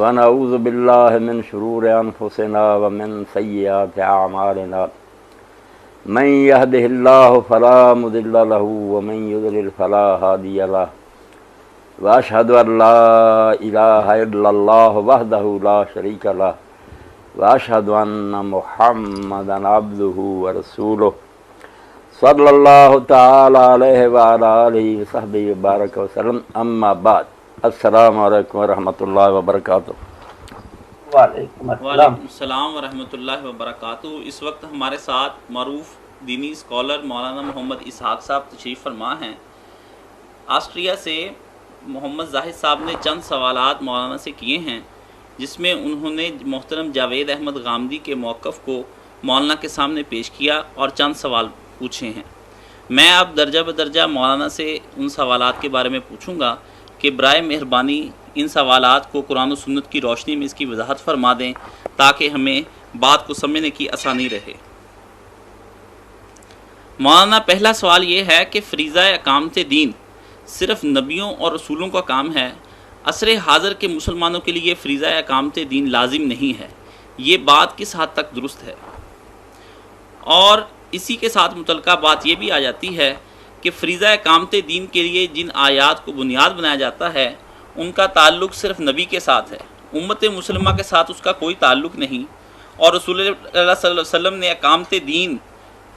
ونعوذ باللہ من شرور انفسنا ومن سیئات اعمالنا من يهده اللہ فلا مضل له ومن يضلل فلا هادی له واشهد ان لا الہ الا اللہ وحدہ لا شریک له واشهد ان محمدا عبدہ ورسولہ صلی اللہ تعالی علیہ وعلی آلہ وصحبہ وبارک وسلم. اما بعد، السلام علیکم ورحمۃ اللہ وبرکاتہ. وعلیکم السلام ورحمۃ اللہ وبرکاتہ. اس وقت ہمارے ساتھ معروف دینی اسکالر مولانا محمد اسحاق صاحب تشریف فرما ہیں. آسٹریا سے محمد زاہد صاحب نے چند سوالات مولانا سے کیے ہیں، جس میں انہوں نے محترم جاوید احمد غامدی کے موقف کو مولانا کے سامنے پیش کیا اور چند سوال پوچھے ہیں. میں اب درجہ بدرجہ مولانا سے ان سوالات کے بارے میں پوچھوں گا کہ برائے مہربانی ان سوالات کو قرآن و سنت کی روشنی میں اس کی وضاحت فرما دیں تاکہ ہمیں بات کو سمجھنے کی آسانی رہے. مولانا، پہلا سوال یہ ہے کہ فریضہ اقامت دین صرف نبیوں اور رسولوں کا کام ہے. عصر حاضر کے مسلمانوں کے لیے فریضہ اقامت دین لازم نہیں ہے، یہ بات کس حد تک درست ہے؟ اور اسی کے ساتھ متعلقہ بات یہ بھی آ جاتی ہے کہ فریضہ اقامت دین کے لیے جن آیات کو بنیاد بنایا جاتا ہے ان کا تعلق صرف نبی کے ساتھ ہے، امت مسلمہ کے ساتھ اس کا کوئی تعلق نہیں. اور رسول اللہ صلی اللہ علیہ وسلم نے اقامت دین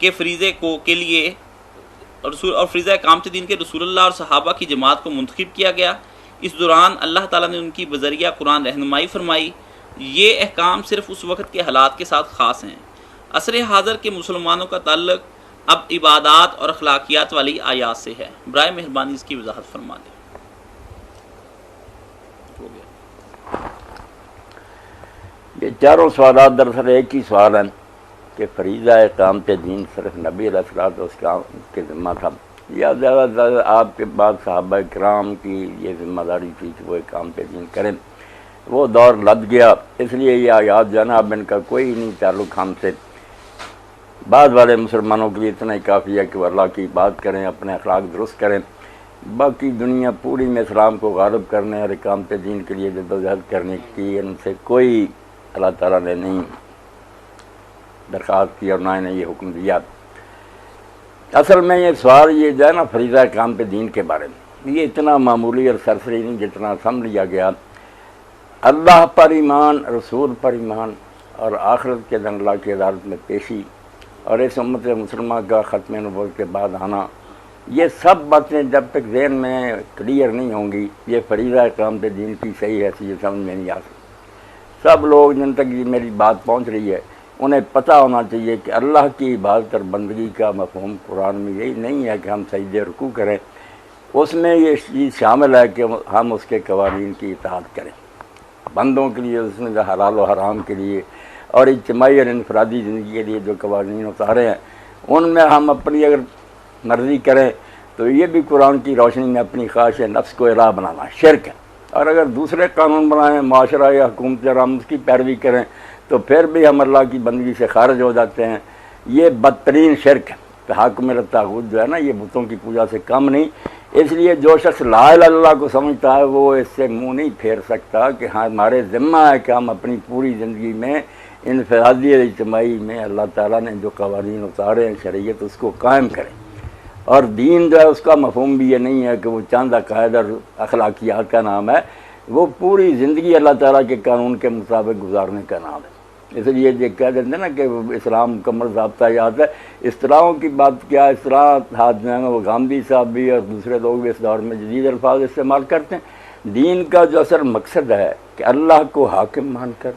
کے فریضے کے لیے اور فریضہ اقامت دین کے رسول اللہ اور صحابہ کی جماعت کو منتخب کیا گیا. اس دوران اللہ تعالیٰ نے ان کی بذریعہ قرآن رہنمائی فرمائی. یہ احکام صرف اس وقت کے حالات کے ساتھ خاص ہیں. عصر حاضر کے مسلمانوں کا تعلق اب عبادات اور اخلاقیات والی آیات سے ہے. برائے مہربانی اس کی وضاحت فرما دیں. یہ چاروں سوالات دراصل ایک ہی سوال ہیں کہ فریضہ اقامت دین صرف نبی علیہ الصلوۃ والسلام کے ذمہ تھا یا زیادہ سے زیادہ آپ کے بعد صحابہ کرام کی یہ ذمہ داری تھی کہ وہ اقامت دین کریں. وہ دور لد گیا، اس لیے یہ آیات جو ہے نا اب ان کا کوئی نہیں تعلق ہم سے. بعد والے مسلمانوں کے لیے اتنا ہی کافی ہے کہ وہ اللہ کی بات کریں، اپنے اخلاق درست کریں. باقی دنیا پوری میں اسلام کو غالب کرنے اور اقامت دین کے لیے جدوجہد کرنے کی ان سے کوئی اللہ تعالیٰ نے نہیں درخواست کی اور نہ انہیں یہ حکم دیا. اصل میں یہ سوال یہ جو ہے نا فریضہ اقامت دین کے بارے میں، یہ اتنا معمولی اور سرسری نہیں جتنا سمجھ لیا گیا. اللہ پر ایمان، رسول پر ایمان اور آخرت کے دن اللہ کی عدالت میں پیشی اور اس امت مسلمہ کا ختم نبوت کے بعد آنا، یہ سب باتیں جب تک ذہن میں کلیئر نہیں ہوں گی یہ فریضہ اقامت دین کی صحیح حیثیت سمجھ میں نہیں آ سکتی. سب لوگ جن تک یہ میری بات پہنچ رہی ہے انہیں پتہ ہونا چاہیے کہ اللہ کی عبادت اور بندگی کا مفہوم قرآن میں یہی نہیں ہے کہ ہم سجدے رکوع کریں. اس میں یہ چیز شامل ہے کہ ہم اس کے قوانین کی اطاعت کریں. بندوں کے لیے اس نے جو حلال و حرام کے لیے اور اجتماعی اور انفرادی زندگی کے لیے جو قوانین اتارے ہیں ان میں ہم اپنی اگر مرضی کریں تو یہ بھی قرآن کی روشنی میں اپنی خواہش نفس کو الہ بنانا شرک ہے. اور اگر دوسرے قانون بنائیں معاشرہ یا حکومت اور ہم اس کی پیروی کریں تو پھر بھی ہم اللہ کی بندگی سے خارج ہو جاتے ہیں. یہ بدترین شرک ہے. تحاکم الطاغوت جو ہے نا یہ بتوں کی پوجا سے کم نہیں. اس لیے جو شخص لا الہ الا اللہ کو سمجھتا ہے وہ اس سے منہ نہیں پھیر سکتا کہ ہاں ہمارے ذمہ ہے کہ ہم اپنی پوری زندگی میں انفرادی اور اجتماعی میں اللہ تعالیٰ نے جو قوانین اتارے ہیں شریعت اس کو قائم کریں. اور دین جو ہے اس کا مفہوم بھی یہ نہیں ہے کہ وہ چند عقائد اور اخلاقیات کا نام ہے، وہ پوری زندگی اللہ تعالیٰ کے قانون کے مطابق گزارنے کا نام ہے. اس لیے یہ کہہ دیتے ہیں نا کہ اسلام مکمل ضابطہ یاد ہے. اصطلاحوں کی بات کیا، اصطلاح ہاتھ میں وہ غامدی صاحب بھی اور دوسرے لوگ بھی اس دور میں جدید الفاظ استعمال کرتے ہیں. دین کا جو اصل مقصد ہے کہ اللہ کو حاکم مان کر،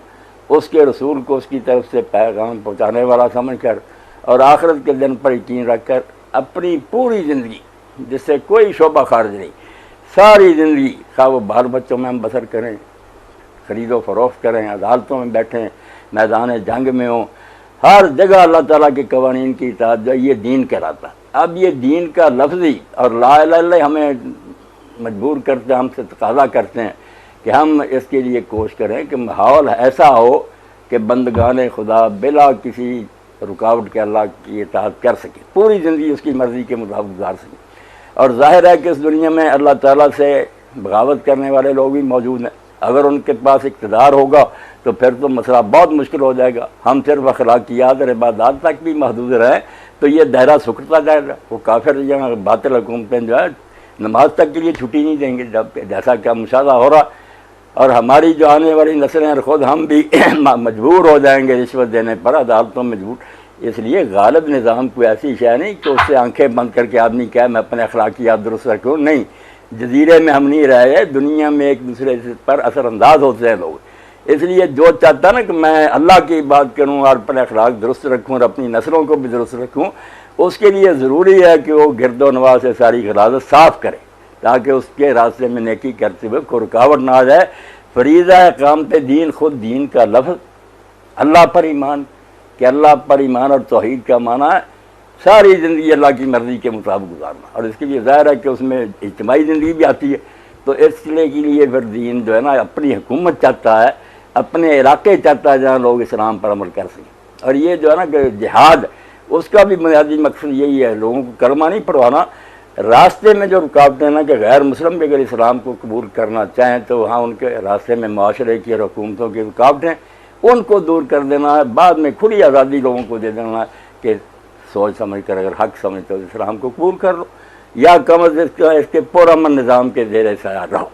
اس کے رسول کو اس کی طرف سے پیغام پہنچانے والا سمجھ کر اور آخرت کے دن پر یقین رکھ کر اپنی پوری زندگی جس سے کوئی شعبہ خارج نہیں، ساری زندگی خواہ وہ بال بچوں میں ہم بسر کریں، خرید و فروخت کریں، عدالتوں میں بیٹھیں، میدان جنگ میں ہوں، ہر جگہ اللہ تعالیٰ کے قوانین کی اطاعت جو یہ دین کہلاتا ہے. اب یہ دین کا لفظی اور لا الہ الا اللہ ہمیں مجبور کرتے ہیں، ہم سے تقاضا کرتے ہیں کہ ہم اس کے لیے کوشش کریں کہ ماحول ایسا ہو کہ بندگان خدا بلا کسی رکاوٹ کے اللہ کی اطاعت کر سکے، پوری زندگی اس کی مرضی کے مطابق گزار سکے. اور ظاہر ہے کہ اس دنیا میں اللہ تعالیٰ سے بغاوت کرنے والے لوگ بھی موجود ہیں، اگر ان کے پاس اقتدار ہوگا تو پھر تو مسئلہ بہت مشکل ہو جائے گا. ہم صرف اخلاقیات اور عبادات تک بھی محدود رہیں تو یہ دائرہ سکڑتا جائے گا. وہ کافر یا باطل حکومتیں جو ہے نماز تک کے لیے چھٹی نہیں دیں گے، جیسا کہ مشاہدہ ہو رہا. اور ہماری جو آنے والی نسلیں اور خود ہم بھی مجبور ہو جائیں گے رشوت دینے پر، عدالتوں میں مجبور. اس لیے غالب نظام کوئی ایسی شے نہیں کہ اس سے آنکھیں بند کر کے آدمی کہے میں اپنے اخلاقیات درست رکھوں. نہیں، جزیرے میں ہم نہیں رہے، دنیا میں ایک دوسرے پر اثر انداز ہوتے ہیں لوگ. اس لیے جو چاہتا نا کہ میں اللہ کی بات کروں اور اپنے اخلاق درست رکھوں اور اپنی نسلوں کو بھی درست رکھوں، اس کے لیے ضروری ہے کہ وہ گرد و نواح سے ساری غلاظت صاف کرے تاکہ اس کے راستے میں نیکی کرتے ہوئے کوئی رکاوٹ نہ آ جائے. فریضہ اقامت دین خود دین کا لفظ اللہ پر ایمان، کہ اللہ پر ایمان اور توحید کا معنی ہے ساری زندگی اللہ کی مرضی کے مطابق گزارنا. اور اس کے لیے ظاہر ہے کہ اس میں اجتماعی زندگی بھی آتی ہے. تو اس لیے کے لیے پھر دین جو ہے نا اپنی حکومت چاہتا ہے، اپنے علاقے چاہتا ہے جہاں لوگ اسلام پر عمل کر سکیں. اور یہ جو ہے نا کہ جہاد، اس کا بھی بنیادی مقصد یہی ہے، لوگوں کو کلمہ نہیں پڑھوانا. راستے میں جو رکاوٹیں نا کہ غیر مسلم بھی اگر اسلام کو قبول کرنا چاہیں تو وہاں ان کے راستے میں معاشرے کی اور حکومتوں کی رکاوٹیں ان کو دور کر دینا ہے. بعد میں کھلی آزادی لوگوں کو دے دینا ہے کہ سوچ سمجھ کر اگر حق سمجھتے ہو اسلام کو قبول کر لو، یا کم از اس کے پرامن نظام کے زیر سایہ رہو.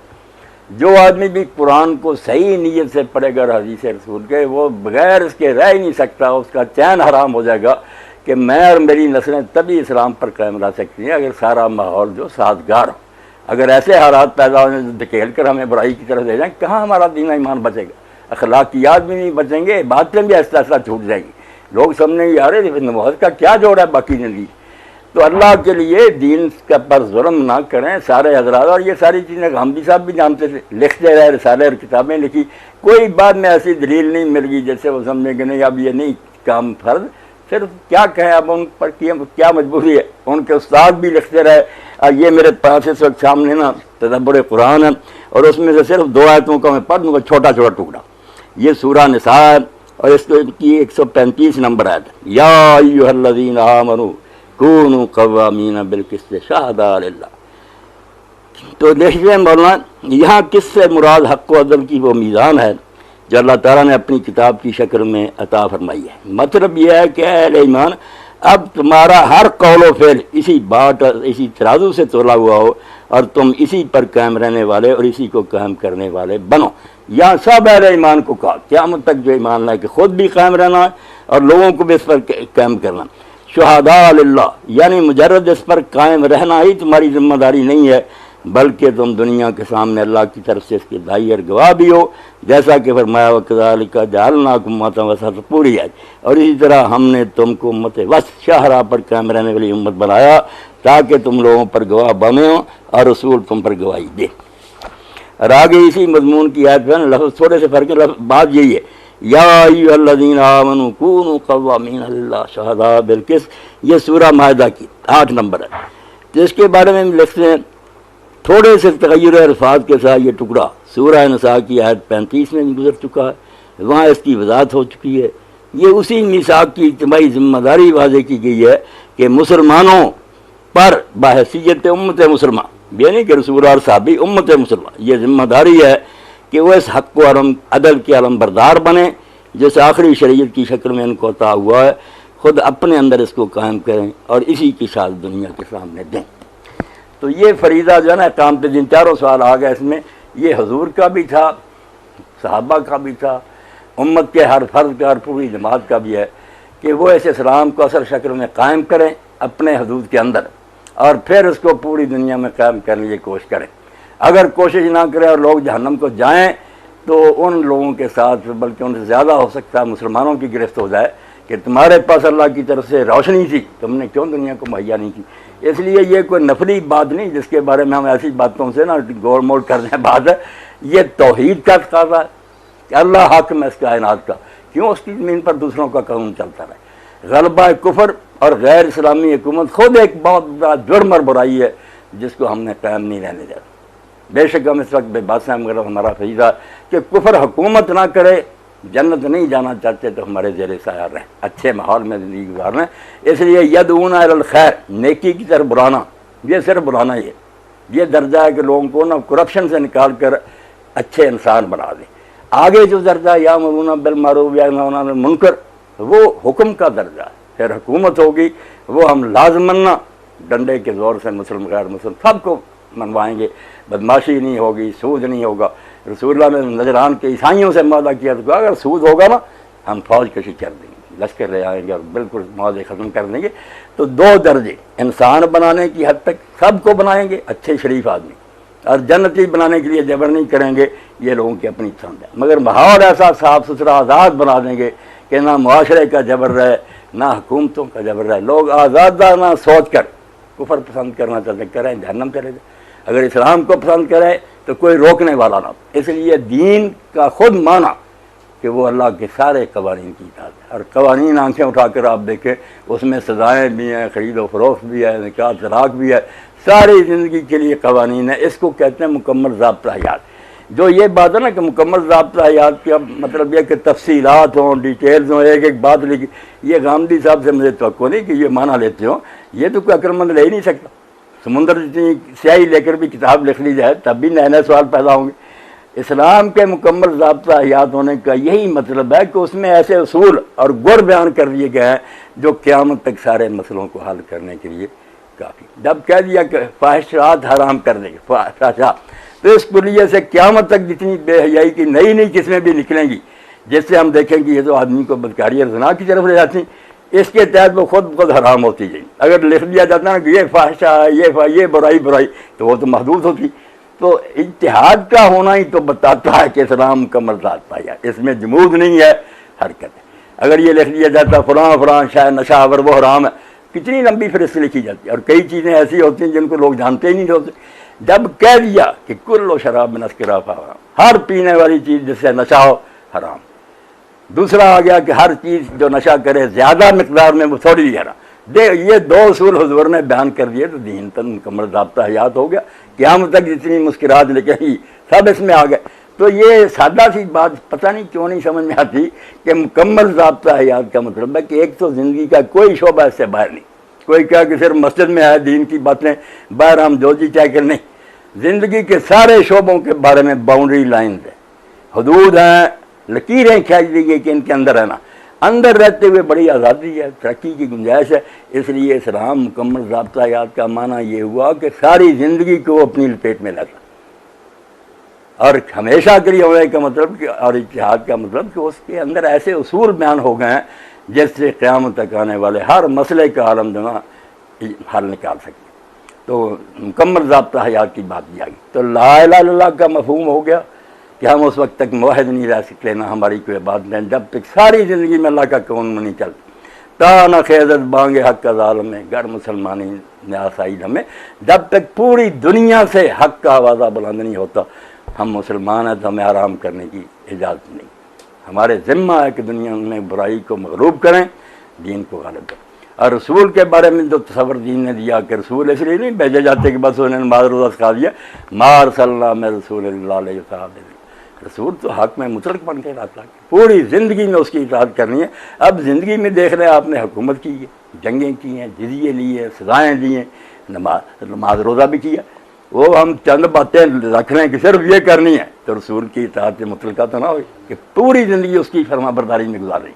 جو آدمی بھی قرآن کو صحیح نیت سے پڑھے گا اور حدیث رسول کے، وہ بغیر اس کے رہ ہی نہیں سکتا. اس کا چین حرام ہو جائے گا کہ میں اور میری نسلیں تبھی اسلام پر قائم رہ سکتی ہیں اگر سارا ماحول جو سازگار ہو. اگر ایسے حالات پیدا ہو جو دھکیل کر ہمیں برائی کی طرف لے جائیں، کہاں ہمارا دین ایمان بچے گا؟ اخلاقیات بھی نہیں بچیں گے، باتیں بھی ایسا ایسا چھوٹ جائیں گی. لوگ سمجھیں گے یار نماز کا کیا جوڑ ہے باقی زندگی. تو اللہ کے لیے دین کا پر ظلم نہ کریں سارے حضرات. اور یہ ساری چیزیں ہم بھی صاحب بھی جانتے تھے، لکھتے رہے، رسالے اور کتابیں لکھی، کوئی بعد میں ایسی دلیل نہیں مل گئی جیسے وہ سمجھیں کہ نہیں اب یہ نہیں کام فرض. صرف کیا کہیں اب ان پر کیا مجبوری ہے. ان کے استاد بھی لکھتے رہے. یہ میرے پاس اس وقت سامنے نا تدبر قرآن ہے، اور اس میں سے صرف 2 آیتوں کا میں پڑھ دوں گا، چھوٹا چھوٹا ٹکڑا. یہ سورہ نساء ہے اور اس کی 135 نمبر آیت. یا ایھا الذین آمنوا کونوا قوامین بالقسط شہداء للہ. تو دیکھیے مولانا یہاں کس سے مراد حق و عدل کی وہ میزان ہے جو اللہ تعالیٰ نے اپنی کتاب کی شکل میں عطا فرمائی ہے. مطلب یہ ہے کہ اہل ایمان اب تمہارا ہر قول و فعل اسی بات اسی ترازو سے تولا ہوا ہو اور تم اسی پر قائم رہنے والے اور اسی کو قائم کرنے والے بنو. یہاں سب اہل ایمان کو کہا قیامت تک جو ایمان لائے کہ خود بھی قائم رہنا ہے اور لوگوں کو بھی اس پر قائم کرنا. شہداء للہ یعنی مجرد اس پر قائم رہنا ہی تمہاری ذمہ داری نہیں ہے، بلکہ تم دنیا کے سامنے اللہ کی طرف سے اس کے دائی اور گواہ بھی ہو، جیسا کہ فرمایا وَكَذَلِكَ جَعَلْنَاكُمْ أُمَّةً وَسَطًا پوری ہے. اور اسی طرح ہم نے تم کو امت وسط شاہراہ پر قائم رہنے والی امت بنایا تاکہ تم لوگوں پر گواہ بنے ہو اور رسول تم پر گواہی دے. اور آگے اسی مضمون کی آیت میں لفظ تھوڑے سے فرق ہے، بات یہی ہے یا ایھا الذین آمنوا کونوا قوامین للہ شہداء بالقسط. یہ سورہ مائدہ کی 8 نمبر ہے. تو اس کے بارے میں لکھتے ہیں تھوڑے سے تغیر الفاظ کے ساتھ یہ ٹکڑا سورہ نساء کی آیت 35 میں گزر چکا ہے، وہاں اس کی وضاحت ہو چکی ہے. یہ اسی میثاق کی اجتماعی ذمہ داری واضح کی گئی ہے کہ مسلمانوں پر بحیثیت امت مسلمہ، یہ نہیں کہ رسول اور صحابی، امت مسلمہ یہ ذمہ داری ہے کہ وہ اس حق و عدل کے علم بردار بنیں جیسے آخری شریعت کی شکل میں ان کو عطا ہوا ہے. خود اپنے اندر اس کو قائم کریں اور اسی کی شاد دنیا کے سامنے دیں. تو یہ فریضہ جو ہے نا اقامت دین، چاروں سوال آ گئے اس میں. یہ حضور کا بھی تھا، صحابہ کا بھی تھا، امت کے ہر فرد کا، ہر پوری جماعت کا بھی ہے کہ وہ اس اسلام کو اصل شکل میں قائم کریں اپنے حدود کے اندر اور پھر اس کو پوری دنیا میں قائم کرنے کی کوشش کریں. اگر کوشش نہ کریں اور لوگ جہنم کو جائیں تو ان لوگوں کے ساتھ بلکہ ان سے زیادہ ہو سکتا ہے مسلمانوں کی گرفت ہو جائے کہ تمہارے پاس اللہ کی طرف سے روشنی تھی، تم نے کیوں دنیا کو مہیا نہیں کی. اس لیے یہ کوئی نفلی بات نہیں جس کے بارے میں ہم ایسی باتوں سے نا گول مول کرنے ہیں. بات ہے یہ توحید کا تقاضا ہے کہ اللہ حاکم ہے اس کائنات کا، کیوں اس کی زمین پر دوسروں کا قانون چلتا رہے. غلبہ کفر اور غیر اسلامی حکومت خود ایک بہت بڑا جرم اور برائی ہے جس کو ہم نے قائم نہیں رہنے دیا. بے شک ہم اس وقت بے بس ہیں، مگر ہمارا فریضہ کہ کفر حکومت نہ کرے، جنت نہیں جانا چاہتے تو ہمارے زیر سایہ رہیں، اچھے ماحول میں زندگی گزارنا. اس لیے یدعون الی الخیر، نیکی کی طرف بلانا، یہ صرف بلانا ہی ہے. یہ درجہ ہے کہ لوگوں کو نا کرپشن سے نکال کر اچھے انسان بنا دیں. آگے جو درجہ یامرون بالمعروف ینہون عن المنکر وہ حکم کا درجہ ہے. پھر حکومت ہوگی وہ ہم لازماً ڈنڈے کے زور سے مسلم غیر مسلم سب کو منوائیں گے. بدماشی نہیں ہوگی، سود نہیں ہوگا. رسول اللہ نے نجران کے عیسائیوں سے معاہدہ کیا تو کہا اگر سود ہوگا نا ہم فوج کشی کر دیں گے، لشکر لے آئیں گے اور بالکل معاہدے ختم کر دیں گے. تو 2 درجے انسان بنانے کی حد تک سب کو بنائیں گے اچھے شریف آدمی، اور جنتی بنانے کے لیے جبر نہیں کریں گے، یہ لوگوں کی اپنی پسند ہے. مگر ماحول ایسا صاف ستھرا آزاد بنا دیں گے کہ نہ معاشرے کا جبر رہے نہ حکومتوں کا جبر رہے. لوگ آزادانہ سوچ کر کفر پسند کرنا چاہتے کریں، جہنم چلے جائیں. اگر اسلام کو پسند کرے تو کوئی روکنے والا نہ. اس لیے دین کا خود معنی کہ وہ اللہ کے سارے قوانین کی اطاعت ہے. اور قوانین آنکھیں اٹھا کر آپ دیکھیں اس میں سزائیں بھی ہیں، خرید و فروخت بھی ہے، نکاح طلاق بھی ہے، ساری زندگی کے لیے قوانین ہے. اس کو کہتے ہیں مکمل ضابطہ حیات. جو یہ بات ہے نا کہ مکمل ضابطہ حیات کا مطلب یہ کہ تفصیلات ہوں، ڈیٹیلز ہوں، ایک ایک بات لکھی، یہ غامدی صاحب سے مجھے توقع نہیں کہ یہ معنی لیتے ہوں. یہ تو کوئی عقل مند لے ہی نہیں سکتا. سمندر جتنی سیاہی لے کر بھی کتاب لکھ لی جائے تب بھی نئے نئے سوال پیدا ہوں گے. اسلام کے مکمل ضابطہ حیات ہونے کا یہی مطلب ہے کہ اس میں ایسے اصول اور گر بیان کر دیے گئے ہیں جو قیامت تک سارے مسئلوں کو حل کرنے کے لیے کافی. جب کہہ دیا کہ فاحشات حرام کر دیں گے، فاحشات، تو اس کلیے سے قیامت تک جتنی بے حیائی کی نئی نئی قسمیں بھی نکلیں گی جس سے ہم دیکھیں کہ یہ تو آدمی کو بدکاری اور زنا کی طرف لے جاتی ہیں. اس کے تحت وہ خود بخود حرام ہوتی جائیں. اگر لکھ دیا جاتا ہے کہ یہ فاحشہ ہے، یہ برائی تو وہ تو محدود ہوتی. تو اجتہاد کا ہونا ہی تو بتاتا ہے کہ اسلام مکمل ذات پایا، اس میں جمود نہیں ہے، حرکت ہے. اگر یہ لکھ دیا جاتا فلاں شاید نشہ آور وہ حرام ہے، کتنی لمبی فہرست لکھی جاتی ہے. اور کئی چیزیں ایسی ہوتی ہیں جن کو لوگ جانتے ہی نہیں ہوتے. جب کہہ دیا کہ کل شراب من اسکرا حرام، ہر پینے والی چیز جس سے نشہ ہو حرام. دوسرا آ گیا کہ ہر چیز جو نشہ کرے زیادہ مقدار میں وہ تھوڑی ہی حرام. یہ 2 اصول حضور نے بیان کر دیے تو دین تن مکمل ضابطہ حیات ہو گیا. قیامت تک جتنی مسکرات لکھیں گی سب اس میں آ گئے. تو یہ سادہ سی بات پتہ نہیں کیوں نہیں سمجھ میں آتی کہ مکمل ضابطہ حیات کا مطلب ہے کہ ایک تو زندگی کا کوئی شعبہ اس سے باہر نہیں. کوئی کہا کہ صرف مسجد میں ہے دین کی باتیں، باہر ہم جو جی چاہے کر نہیں. زندگی کے سارے شعبوں کے بارے میں باؤنڈری لائنز ہیں، حدود ہیں، لکیریں کھینچ دی گئی کہ ان کے اندر رہنا. اندر رہتے ہوئے بڑی آزادی ہے، ترقی کی گنجائش ہے. اس لیے اسلام مکمل ضابطہ حیات کا معنی یہ ہوا کہ ساری زندگی کو اپنی لپیٹ میں لاتا. اور ہمیشہ کے لیے ہونے کا مطلب کہ اور اتحاد کا مطلب کہ اس کے اندر ایسے اصول بیان ہو گئے ہیں جس سے قیامت تک آنے والے ہر مسئلے کا عالم جنا حل نکال سکتے. تو مکمل ضابطہ حیات کی بات کی آ گئی. تو لا الہ الا اللہ کا مفہوم ہو گیا کہ ہم اس وقت تک موحد نہیں رہ سکتے، نہ ہماری کوئی بات نہیں جب تک ساری زندگی میں اللہ کا قانون نہیں چلتا. تا نہ خیزت بانگے حق کا ظالم میں گر مسلمانی نیاسائی ہمیں، جب تک پوری دنیا سے حق کا آوازہ بلند نہیں ہوتا ہم مسلمان ہیں تو ہمیں آرام کرنے کی اجازت نہیں. ہمارے ذمہ ہے کہ دنیا میں برائی کو مغلوب کریں، دین کو غالب کریں. اور رسول کے بارے میں جو تصور دین نے دیا کہ رسول اس لیے نہیں بھیجے جاتے کہ بس انہوں نے نماز روزہ سکھا دیا. مار صلی اللہ میں رسول اللہ علیہ وسلم، رسول تو حق میں مطلق بن کے لاتا ہے، پوری زندگی میں اس کی اطاعت کرنی ہے. اب زندگی میں دیکھ رہے ہیں آپ نے حکومت کی ہے، جنگیں کی ہیں، جزیے لیے، سزائیں دی ہیں، نماز روزہ بھی کیا. وہ ہم چند باتیں رکھ رہے ہیں کہ صرف یہ کرنی ہے تو رسول کی اطاعت مطلقہ تو نہ ہوئی کہ پوری زندگی اس کی فرما برداری میں گزار رہی.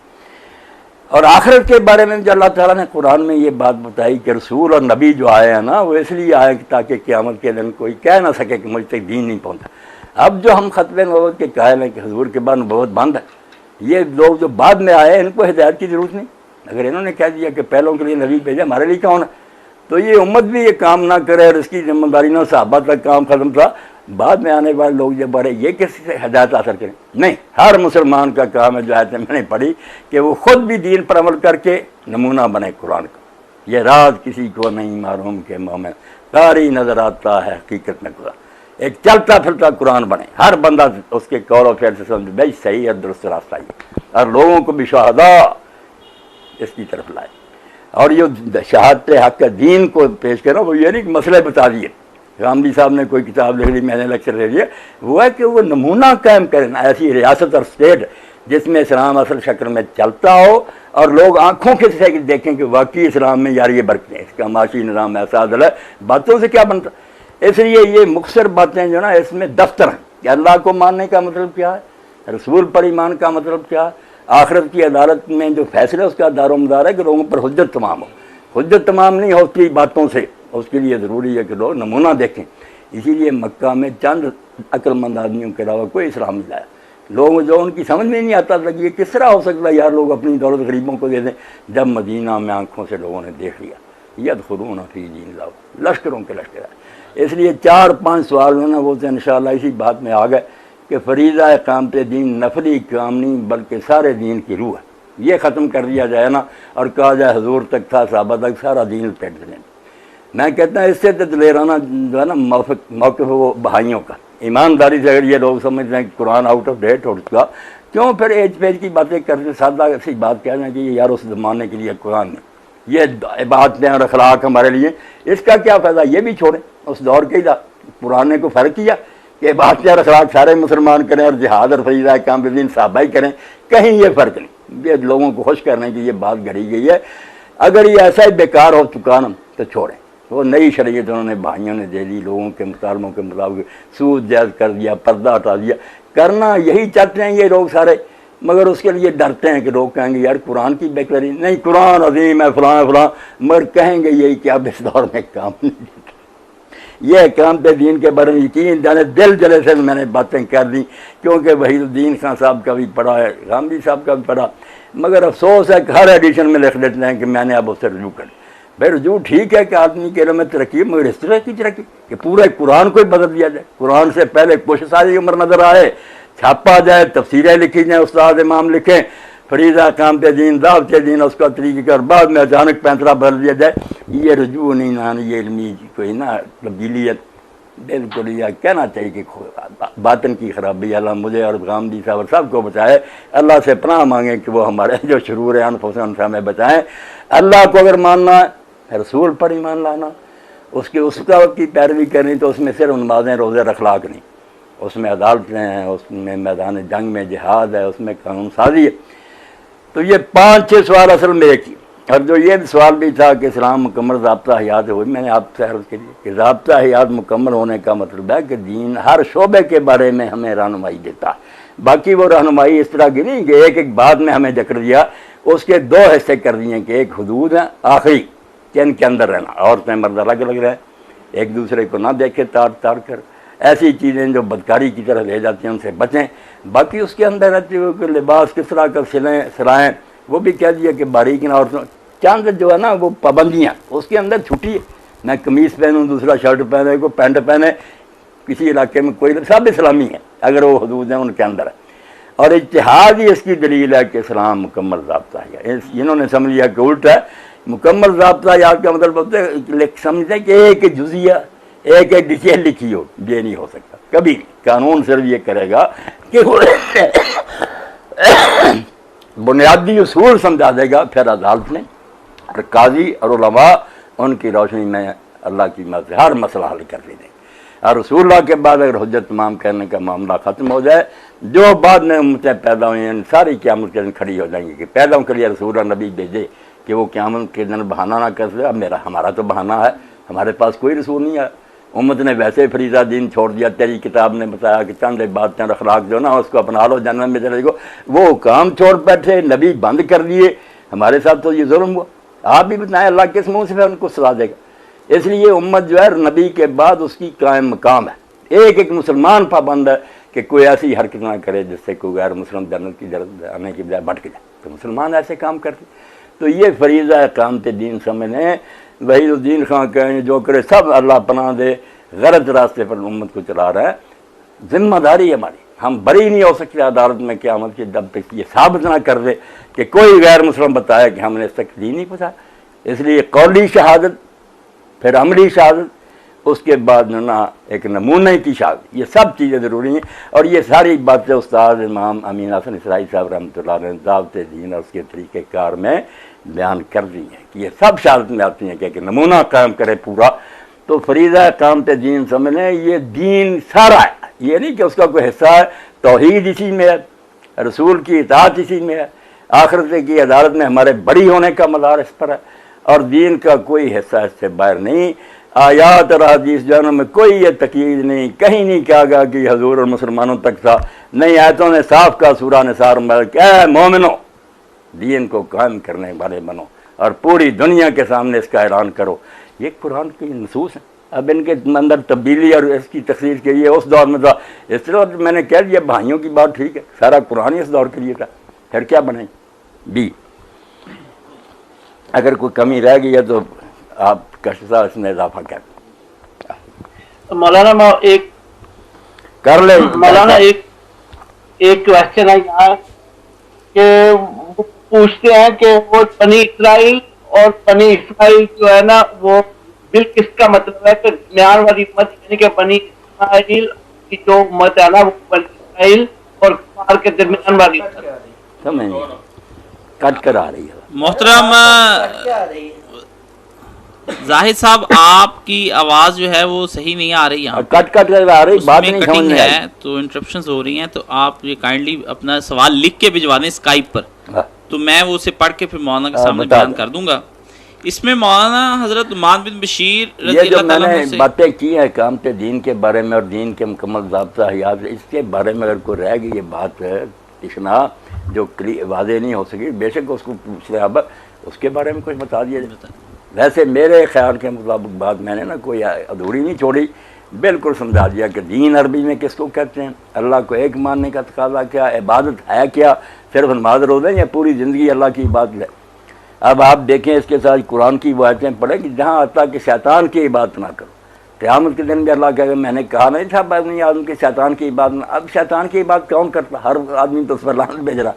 اور آخرت کے بارے میں جو اللہ تعالیٰ نے قرآن میں یہ بات بتائی کہ رسول اور نبی جو آئے ہیں نا وہ اس لیے آئے تاکہ قیامت کے دن کوئی کہہ نہ سکے کہ مجھ تک دین نہیں پہنچا. اب جو ہم ختم نبوت کے قائل ہیں کہ حضور کے بعد نبوت بند ہے، یہ لوگ جو بعد میں آئے ان کو ہدایت کی ضرورت نہیں. اگر انہوں نے کہہ دیا کہ پہلوں کے لیے نبی بھیجا ہمارے لیے کون ہے، تو یہ امت بھی یہ کام نہ کرے اور اس کی ذمہ داری نہ. صحابہ تک کام ختم تھا، بعد میں آنے والے لوگ جب بڑھے یہ کس سے ہدایت حاصل کریں؟ نہیں، ہر مسلمان کا کام ہے جو آیتیں میں نے پڑھی کہ وہ خود بھی دین پر عمل کر کے نمونہ بنے قرآن کا. یہ راز کسی کو نہیں معلوم کہ مومن ساری نظر آتا ہے حقیقت میں خدا. ایک چلتا پھرتا قرآن بنے، ہر بندہ اس کے قول و فعل سے سمجھ بھائی صحیح اور درست راستہ ہی، اور لوگوں کو بھی شہداء اس کی طرف لائے. اور یہ شہادت حق کا دین کو پیش کرنا وہ یہ نہیں کہ مسئلے بتا دیے. غامدی صاحب نے کوئی کتاب لکھ لی، میں نے لیکچر لے لیا، وہ ہے کہ وہ نمونہ قائم کریں، ایسی ریاست اور اسٹیٹ جس میں اسلام اصل شکل میں چلتا ہو اور لوگ آنکھوں کے سے دیکھیں کہ واقعی اسلام میں یار یہ برکتیں ہیں، اس کا معاشی نظام ایسا عدل ہے. باتوں سے کیا بنتا؟ اس لیے یہ مختصر باتیں جو نا اس میں دفتر ہیں، کہ اللہ کو ماننے کا مطلب کیا ہے، رسول پر ایمان کا مطلب کیا ہے، آخرت کی عدالت میں جو فیصلہ اس کا دار و مدار ہے کہ لوگوں پر حجت تمام ہو۔ حجت تمام نہیں ہوتی باتوں سے، اس کے لیے ضروری ہے کہ لوگ نمونہ دیکھیں۔ اسی لیے مکہ میں چند عقل مند آدمیوں کے علاوہ کوئی اسلام نہیں لایا۔ لوگ جو ان کی سمجھ میں نہیں آتا تھا کہ یہ کس طرح ہو سکتا ہے یار، لوگ اپنی دولت غریبوں کو دے دیں۔ جب مدینہ میں آنکھوں سے لوگوں نے دیکھ لیا، یدخلون فی دین اللہ، لشکروں کے لشکر ہے۔ اس لیے 4-5 سوال ہونا وہ انشاءاللہ اسی بات میں آ گئے کہ فریضہ اقامت دین نفلی کام نہیں بلکہ سارے دین کی روح ہے۔ یہ ختم کر دیا جائے نا اور کہا جائے حضور تک تھا، صحابہ تک، سارا دین پیٹ دیں۔ میں کہتا ہوں اس سے دلیرانہ جو ہے نا موقف وہ بہائیوں کا، ایمانداری سے اگر یہ لوگ سمجھتے ہیں کہ قرآن آؤٹ آف ڈیٹ ہو چکا، کیوں پھر ایج پیج کی باتیں کرتے، سادہ سی بات کہنا کہ یار اس زمانے کے لیے قرآن نہیں، یہ عبادتیں اور اخلاق ہمارے لیے، اس کا کیا فائدہ؟ یہ بھی چھوڑیں، اس دور کے پرانے کو فرق کیا کہ عبادتیں اور اخلاق سارے مسلمان کریں اور جہاد اور فریضہ اقامت دین صحابہ ہی کریں، کہیں یہ فرق نہیں۔ یہ لوگوں کو خوش کرنے کی یہ بات گھڑی گئی ہے۔ اگر یہ ایسا ہی بیکار ہو چکا نا تو چھوڑیں۔ وہ نئی شریعت انہوں نے بھائیوں نے دے دی، لوگوں کے مطالبوں کے مطابق سود جائز کر دیا، پردہ ہٹا دیا۔ کرنا یہی چاہتے ہیں یہ لوگ سارے، مگر اس کے لیے ڈرتے ہیں کہ لوگ کہیں گے یار قرآن کی بیکاری نہیں، قرآن عظیم ہے فلاں فلاں، مگر کہیں گے یہی کہ اب اس دور میں کام نہیں دیتا۔ یہ اقامت دین کے بارے میں یقین جانے دل جلے سے میں نے باتیں کر دی، کیونکہ وحید الدین خان صاحب کا بھی پڑھا ہے، غامدی صاحب کا بھی پڑھا، مگر افسوس ہے کہ ہر ایڈیشن میں لکھ دیتے ہیں کہ میں نے اب اس سے رجوع کر لیا۔ بھائی رجوع ٹھیک ہے کہ آدمی کے علم میں ترقی، مگر اس طرح کی ترقی کہ پورے قرآن کو ہی بدل دیا جائے۔ قرآن سے پہلے کچھ ساری عمر نظر آئے، چھاپا جائے، تفسیریں لکھی جائیں، استاد امام لکھیں، فریضہ اقامت دین دعوت دین اس کا طریقہ کر، بعد میں اچانک پینترا بدل دیا جائے۔ یہ رجوع نہیں نہ یہ علمی کوئی نہ تبدیلیت، بالکل یہ کہنا چاہیے کہ باطن کی خرابی اللہ مجھے اور غامدی صاحب سب کو بچائے۔ اللہ سے پناہ مانگیں کہ وہ ہمارے جو شرور انفسنا سے ہمیں بچائیں۔ اللہ کو اگر ماننا ہے، رسول پر ایمان لانا، اس کی پیروی کرنی، تو اس میں صرف نمازیں روزے اخلاق نہیں، اس میں عدالتیں ہیں، اس میں میدان جنگ میں جہاد ہے، اس میں قانون سازی ہے۔ تو یہ 5-6 سوال اصل میں ایک ہی، اور جو یہ سوال بھی تھا کہ اسلام مکمل ضابطہ حیات ہوئی، میں نے آپ سے عرض کری کہ ضابطہ حیات مکمل ہونے کا مطلب ہے کہ دین ہر شعبے کے بارے میں ہمیں رہنمائی دیتا ہے۔ باقی وہ رہنمائی اس طرح کی نہیں کہ ایک ایک بات میں ہمیں ذکر دیا، اس کے 2 حصے کر دیے کہ ایک حدود ہے آخری کہ ان کے اندر رہنا، عورتیں مرد الگ الگ رہیں، ایک دوسرے کو نہ دیکھے تاڑ کر، ایسی چیزیں جو بدکاری کی طرح لے جاتی ہیں ان سے بچیں۔ باقی اس کے اندر رہتے ہوئے کہ لباس کس طرح کا سلائیں، وہ بھی کہہ دیا کہ باریک نہ، عورتوں چاند جو ہے نا وہ پابندیاں اس کے اندر چھٹی ہے، میں قمیص پہنوں، دوسرا شرٹ پہنے، کوئی پینٹ پہنے، کسی علاقے میں کوئی، سب اسلامی ہیں اگر وہ حدود ہیں ان کے اندر ہے۔ اور اجتہاد ہی اس کی دلیل ہے کہ اسلام مکمل ضابطہ ہے۔ انہوں نے سمجھ لیا کہ الٹا ہے، مکمل ضابطہ یاد کا مطلب ہوتا ہے سمجھتے ہیں کہ ایک جزیہ ایک ڈیٹیل لکھی ہو، یہ نہیں ہو سکتا کبھی نہیں۔ قانون صرف یہ کرے گا کہ بنیادی اصول سمجھا دے گا، پھر عدالت نے اور قاضی اور علماء ان کی روشنی میں اللہ کی مدد سے ہر مسئلہ حل کر دیں گے۔ اور رسول اللہ کے بعد اگر حجت تمام کرنے کا معاملہ ختم ہو جائے، جو بعد میں امتیں پیدا ہوئی ہیں ساری قیامت کے دن کھڑی ہو جائیں گی کہ پیدا کے لیے رسول اللہ نبی بھیجے کہ وہ قیامت کے دن بہانہ نہ کر سکے۔ اب ہمارا تو بہانہ ہے، ہمارے پاس کوئی رسول نہیں ہے، امت نے ویسے فریضہ دین چھوڑ دیا۔ تیری کتاب نے بتایا کہ چند باتیں اور اخلاق جو نا اس کو اپنا لو جنت میں چلے گو، وہ کام چھوڑ بیٹھے، نبی بند کر دیے۔ ہمارے ساتھ تو یہ ظلم ہوا۔ آپ بھی بتائیں اللہ کس منہ سے ان کو سزا دے گا؟ اس لیے امت جو ہے نبی کے بعد اس کی قائم مقام ہے۔ ایک مسلمان پابند ہے کہ کوئی ایسی حرکت نہ کرے جس سے کوئی غیر مسلم جنت کی طرف آنے کی بجائے بھٹک جائے، تو مسلمان ایسے کام کرتے۔ تو یہ فریضہ اقامت دین سمجھیں، وحید الدین خان کہیں جو کرے سب اللہ پناہ دے، غلط راستے پر امت کو چلا رہا ہے۔ ذمہ داری ہے ہماری، ہم بری نہیں ہو سکتے عدالت میں قیامت کی جب تک یہ ثابت نہ کر دے کہ کوئی غیر مسلم بتایا کہ ہم نے اس تک دین نہیں پوچھا۔ اس لیے قولی شہادت، پھر عملی شہادت، اس کے بعد نا ایک نمونہ کی شہادت، یہ سب چیزیں ضروری ہیں۔ اور یہ ساری باتیں استاد امام امین حسن اسرائی صاحب رحمۃ اللہ علیہ نے ضابط دین اور اس کے طریقہ کار میں بیان کر دی ہیں کہ یہ سب شہادت میں آتی ہیں کہ ایک نمونہ قائم کرے پورا۔ تو فریضہ اقامت دین سمجھ لیں یہ دین سارا ہے، یہ نہیں کہ اس کا کوئی حصہ ہے۔ توحید اسی میں ہے، رسول کی اطاعت اسی میں ہے، آخرت کی عدالت میں ہمارے بری ہونے کا مدار اس پر ہے، اور دین کا کوئی حصہ اس سے باہر نہیں۔ آیات اور حدیث جانوں میں کوئی یہ تقید نہیں، کہیں نہیں کہا گیا کہ حضور اور مسلمانوں تک تھا، نہیں آیتوں نے صاف کہا سورہ نساء میں کہ اے مومنو دین کو قائم کرنے والے بنو اور پوری دنیا کے سامنے اس کا اعلان کرو۔ یہ قرآن کی نصوص ہیں۔ اب ان کے اندر تبدیلی اور اس کی تخصیص کے لیے اس دور میں تھا، اس طرح میں نے کہہ دیا بھائیوں کی بات ٹھیک ہے، سارا قرآن ہی اس دور کے لیے تھا، پھر کیا بنائیں؟ بی اگر کوئی کمی رہ گئی ہے تو آپ کشتا اس میں اضافہ کر مولانا ایک کر لیں۔ مولانا ایک کوشچن ہے یہاں کہ وہ پوچھتے ہیں کہ وہ بنی اسرائیل اور بنی اسرائیل جو ہے نا وہ بل کس کا مطلب ہے کہ درمیان والی امت یعنی کہ بنی اسرائیل کی جو امت ہے نا وہ بنی اسرائیل اور کفار کے درمیان والی امت سمجھ کٹ کر آ رہی ہے۔ محترم زاہد صاحب آپ کی آواز جو ہے وہ صحیح نہیں آ رہی یہاں، کٹ کٹ کر آ رہی، اس بات میں نہیں سمجھ کٹنگ میں آئی۔ ہے تو انٹرپشنز ہو رہی ہیں، تو آپ یہ کائنڈلی اپنا سوال لکھ کے بھجوا دیں اسکائپ پر، ہاں، تو میں وہ اسے پڑھ کے پھر مولانا کے سامنے بتا بیان دیں۔ کر دوں گا۔ اس میں مولانا حضرت نعمان بن بشیر رضی یہ جو اللہ میں تعالیٰ نے عنہ سے باتیں کی ہیں اقامت دین کے بارے میں اور دین کے مکمل ضابطہ حیات، اس کے بارے میں اگر کوئی رہ گئی یہ بات ہے اتنا جو واضح نہیں ہو سکی، بے شک اس کو پوچھ رہے اب اس کے بارے میں کچھ بتا دیا جائے۔ ویسے میرے خیال کے مطابق بات میں نے نا کوئی ادھوری نہیں چھوڑی، بالکل سمجھا دیا کہ دین عربی میں کس کو کہتے ہیں، اللہ کو ایک ماننے کا تقاضا کیا، عبادت ہے کیا، صرف نماز روزے یا پوری زندگی اللہ کی عبادت ہے۔ اب آپ دیکھیں اس کے ساتھ قرآن کی وہ آیتیں پڑھیں کہ جہاں آتا کہ شیطان کی عبادت نہ کرو، قیامت کے دن بھی اللہ کہے گا میں نے کہا نہیں تھا بنی آدم کے شیطان کی عبادت نہ۔ اب شیطان کی عبادت کون کرتا؟ ہر آدمی تو اس پر لعنت بھیج رہا،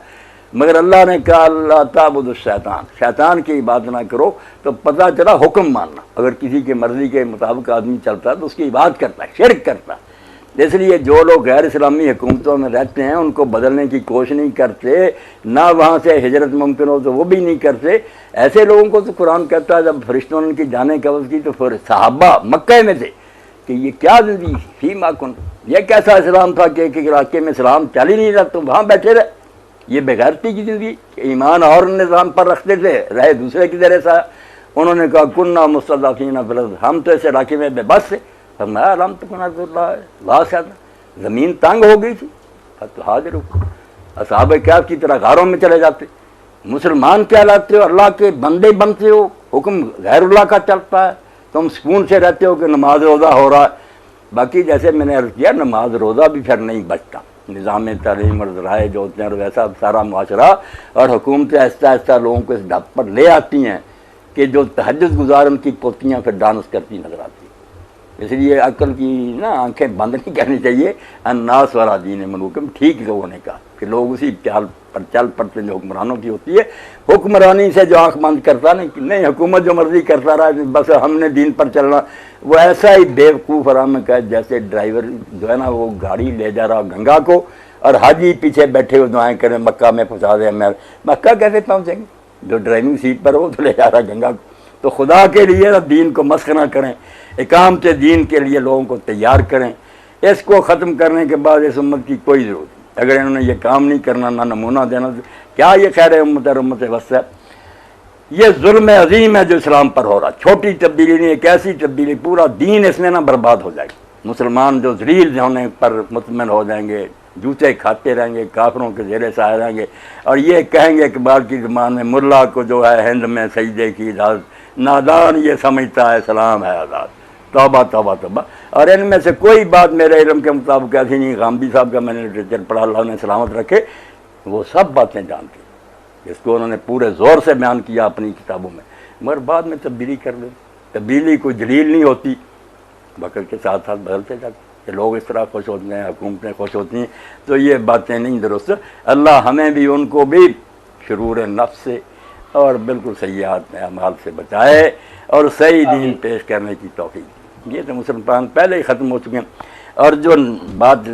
مگر اللہ نے کہا اللہ تعبد الشیطان، شیطان کی عبادت نہ کرو، تو پتہ چلا حکم ماننا۔ اگر کسی کی مرضی کے مطابق آدمی چلتا ہے تو اس کی عبادت کرتا ہے، شرک کرتا ہے۔ اس لیے جو لوگ غیر اسلامی حکومتوں میں رہتے ہیں ان کو بدلنے کی کوشش نہیں کرتے، نہ وہاں سے ہجرت ممکن ہو تو وہ بھی نہیں کرتے۔ ایسے لوگوں کو تو قرآن کہتا ہے جب فرشتوں نے ان کی جانیں قبض کی تو پھر صحابہ مکہ میں تھے کہ یہ کیا زندگی فی ما کن، یہ کیسا اسلام تھا کہ ایک علاقے میں اسلام چل ہی نہیں رہا تو وہاں بیٹھے رہے، یہ بغیرتی کی زندگی، ایمان اور نظام پر رکھتے تھے، رہے دوسرے کی طرح سا۔ انہوں نے کہا کننا مستضعفین فی الارض، ہم تو اس علاقے میں بے بس تھے، فرمایا لم تکن ارض اللہ سے زمین تنگ ہو گئی تھی، فتحاضر اصحاب کہف کی طرح غاروں میں چلے جاتے، مسلمان کہلاتے ہو، اللہ کے بندے بنتے ہو، حکم غیر اللہ کا چلتا ہے، تم سکون سے رہتے ہو کہ نماز روزہ ہو رہا ہے۔ باقی جیسے میں نے عرض کیا نماز روزہ بھی پھر نہیں بچتا، نظام تعلیم اور ذرائع جو ہوتے ہیں اور ویسا سارا معاشرہ اور حکومتیں آہستہ آہستہ لوگوں کو اس ڈھب پر لے آتی ہیں کہ جو تہجد گزار ان کی پوتیاں پھر ڈانس کرتی نظر آتی ہیں۔ اس لیے عقل کی نا آنکھیں بند نہیں کرنی چاہیے، الناس والا دین ملوکم، ٹھیک لوگوں نے کہا کہ لوگ اسی چال پر چل پڑتے ہیں جو حکمرانوں کی ہوتی ہے۔ حکمرانی سے جو آنکھ بند کرتا نہیں حکومت جو مرضی کرتا رہا بس ہم نے دین پر چلنا، وہ ایسا ہی بیوقوف آرام کا جیسے ڈرائیور جو ہے نا وہ گاڑی لے جا رہا گنگا کو اور حاجی پیچھے بیٹھے ہوئے دعائیں کریں مکہ میں پہنچا دیں، میں مکہ کیسے پہنچیں گے؟ جو ڈرائیونگ سیٹ پر ہو تو لے جا رہا گنگا کو۔ تو خدا کے لیے دین کو مسخ نہ کریں، اقامت دین کے لیے لوگوں کو تیار کریں۔ اس کو ختم کرنے کے بعد اس امت کی کوئی ضرورت نہیں۔ اگر انہوں نے یہ کام نہیں کرنا، نہ نمونہ دینا، کیا یہ خیر امت اور امت وسط ہے؟ یہ ظلم عظیم ہے جو اسلام پر ہو رہا، چھوٹی تبدیلی نہیں، ایک ایسی تبدیلی پورا دین اس میں نہ برباد ہو جائے گا۔ مسلمان جو ذلیل ہونے پر مطمئن ہو جائیں گے، جوتے کھاتے رہیں گے، کافروں کے زیر سایہ رہیں گے، اور یہ کہیں گے اقبال کی زبان میں ملا کو جو ہے ہند میں سجدے کی اجازت، نادان یہ سمجھتا ہے سلام ہے آزاد، توبہ توبہ توبہ۔ اور ان میں سے کوئی بات میرے علم کے مطابق ایسی نہیں، غامدی صاحب کا میں نے لٹریچر پڑھا، اللہ نے سلامت رکھے، وہ سب باتیں جانتے ہیں، جس کو انہوں نے پورے زور سے بیان کیا اپنی کتابوں میں، مگر بعد میں تبدیلی کر لیں۔ تبدیلی کوئی دلیل نہیں ہوتی، وقت کے ساتھ ساتھ بدلتے جاتے کہ لوگ اس طرح خوش ہوتے ہیں، حکومتیں خوش ہوتی ہیں، تو یہ باتیں نہیں درست۔ اللہ ہمیں بھی ان کو بھی شرور نفس سے اور بالکل سیئات اعمال سے بچائے اور صحیح دین پیش کرنے کی توفیق۔ یہ تو مسلمان پہلے ہی ختم ہو چکے ہیں، اور جو بات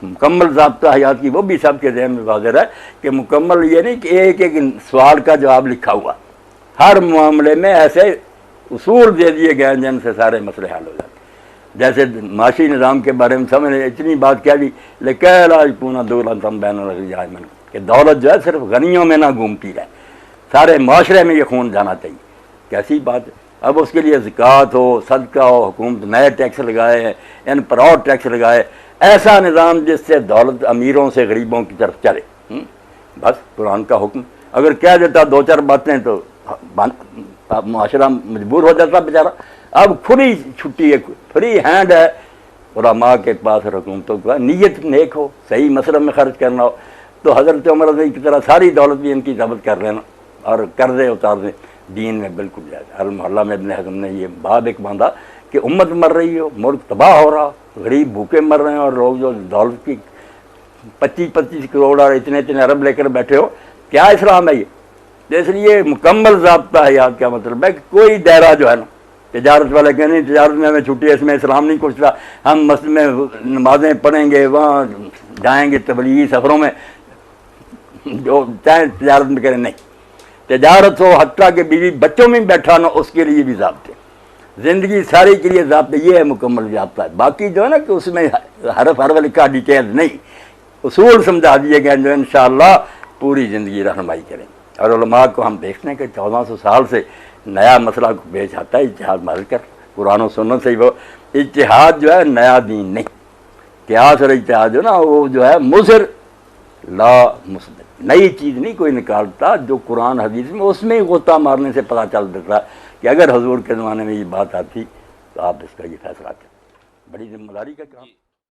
مکمل ضابطہ حیات کی وہ بھی سب کے ذہن میں واضح ہے کہ مکمل یہ نہیں کہ ایک ایک سوال کا جواب لکھا ہوا، ہر معاملے میں ایسے اصول دے دیے گئے جن سے سارے مسئلے حل ہو جاتے ہیں۔ جیسے معاشی نظام کے بارے میں سمجھ اتنی بات کہہ دی لیکن آج پونا دولتم بین الرجال کہ دولت جو ہے صرف غنیوں میں نہ گھومتی رہے، سارے معاشرے میں یہ خون جانا چاہیے۔ کیسی بات ہے؟ اب اس کے لیے زکوٰۃ ہو، صدقہ ہو، حکومت نئے ٹیکس لگائے ہیں، ان پر اور ٹیکس لگائے، ایسا نظام جس سے دولت امیروں سے غریبوں کی طرف چلے۔ بس قرآن کا حکم اگر کہہ دیتا دو چار باتیں تو معاشرہ مجبور ہو جاتا بیچارہ۔ اب کھلی چھٹی ہے، فری ہینڈ ہے علماء کے پاس اور حکومتوں کے پاس، نیت نیک ہو، صحیح مصرف میں خرچ کرنا ہو تو حضرت عمر رضی کی طرح ساری دولت بھی ان کی ضبط کر لینا اور قرضے اتار دیں، دین میں بالکل جائز۔ المحلہ میں ابن حزم نے یہ باب ایک باندھا کہ امت مر رہی ہو، ملک تباہ ہو رہا، غریب بھوکے مر رہے ہیں اور لوگ جو دولت کی 25 کروڑ اور اتنے ارب لے کر بیٹھے ہو، کیا اسلام ہے یہ؟ تو اس لیے مکمل ضابطہ حیات کا مطلب ہے کہ کوئی دائرہ جو ہے نا، تجارت والے کہ نہیں تجارت میں ہمیں چھٹی ہے، اس میں اسلام نہیں کچھ رہا، ہم مسجد میں نمازیں پڑھیں گے، وہاں جائیں گے تبلیغی سفروں میں، جو چاہیں تجارت میں کریں، نہیں، تجارت ہو حتیٰ کہ بیوی بچوں میں بیٹھا نہ، اس کے لیے بھی ضابطے، زندگی ساری کے لیے ضابطے، یہ ہے مکمل ضابطہ ہے۔ باقی جو ہے نا کہ اس میں حرف لکھا ڈیٹیل نہیں، اصول سمجھا دیے گئے جو انشاءاللہ پوری زندگی رہنمائی کریں۔ اور علماء کو ہم دیکھتے ہیں کہ 1400 سال سے نیا مسئلہ کو پیش آتا ہے، اجتہاد محل کر قرآن و سنت سے ہی، وہ اجتہاد جو ہے نیا دین نہیں، قیاس اور اجتہاد جو ہے نا وہ جو ہے مضر لا مثبت، نئی چیز نہیں کوئی نکالتا، جو قرآن حدیث میں اس میں ہی غوطہ مارنے سے پتہ چل دیتا کہ اگر حضور کے زمانے میں یہ بات آتی تو آپ اس کا یہ فیصلہ کریں۔ بڑی ذمہ داری کا کام۔